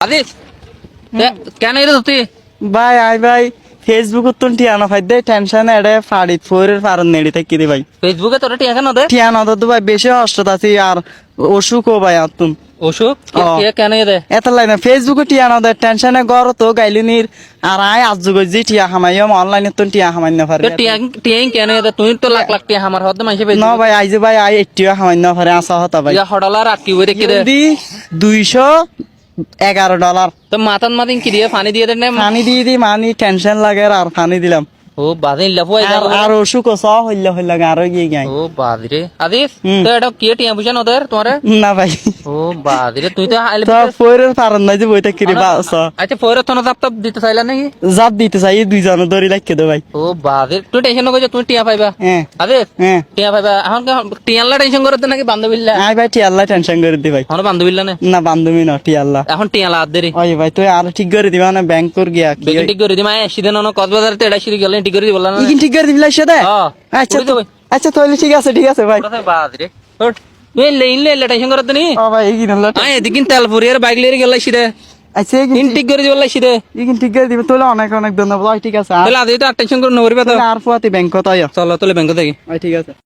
আদিস কেন এটা তুই ভাই আই ভাই ফেসবুক তুন টিয়ানো ফাই দে টেনশন এড়ে ফাড়ি ফোরের ফারন নেড়ি থাকি দি ভাই ফেসবুকে তোরা টিয়া কেন দে টিয়ানো তো ভাই বেশি অষ্টত আছি আর অসুখও ভাই আতুন অসুখ ও। কেন দে এত লাইন ফেসবুকে টিয়ানো দে টেনশনে গর তো গাইলিনির আর আই আজ যুগ জি টিয়া হামাইম অনলাইনে তুন টিয়া হামাই না পারে টিয়া টিয়া কেন দে তুই তো লাখ লাখ টিয়া আমার হদ মাইছে ন ভাই আই যে ভাই আই এটিও হামাই না পারে আসা হতা ভাই ইয়া হডলার আটকি ওই রেখে দে যদি $211 তো মাথান মাদিন কি দিয়ে পানি দিয়ে দে না পানি দিয়ে দি মানি টেনশন লাগে আর পানি দিলাম ও বাদিন লাফু আর অসুখ স হইলে হইলে আরো গিয়ে গাই ও বাদিরে আদিস হুম। তো এটা কি টিয়া বুঝান ওদের তোমারে না ভাই ও বাদিরে তুই তো আইলে তো ফোরের ফারন নাই যে বইটা কিরি বাস আচ্ছা পরে তো না তাপ দিতে চাইলা নাকি জাপ দিতে চাই দুইজন ধরে রাখকে দে ভাই ও বাদির তুই টেনশন নকর তুই টিয়া পাইবা হ্যাঁ আদিস হ্যাঁ টিয়া পাইবা এখন টিয়াল্লা টেনশন করতে নাকি বান্ধবীল্লা আই ভাই টিয়াল্লা টেনশন করে দি ভাই এখন বান্ধবীল্লা না না বান্ধবী না টিয়াল্লা এখন টিয়ালা আদ দেরি ওই ভাই তুই আর ঠিক করে দিবা না ব্যাংক কর গিয়া কি বেগিন ঠিক করে দিমা এসিদে না কক্সবাজার তে এটা সিরি গেলে ঠিক করে দিবলা না ইকিন ঠিক করে দিবি সাথে হ্যাঁ আচ্ছা করে দেবো। আচ্ছা তাহলে ঠিক আছে ভাই কোথায় বাদিরে ওঠ তুই লেইন টেনশন করতে নি ও ভাই ইকিন আল্লাহ আয় এদিকিন তেলপুরি আর বাইক লিয়ে গেল সিদে আচ্ছা ইন ঠিক করে দিবলা সিদে ইকিন ঠিক করে দিবি তোলে অনেক অনেক ধন্যবাদ ওই ঠিক আছে তাহলে আদি তো টেনশন করে নকরিবা তো আর ফুয়াতি ব্যাংক কত চলো তাহলে ব্যাংক থেকে ওই ঠিক আছে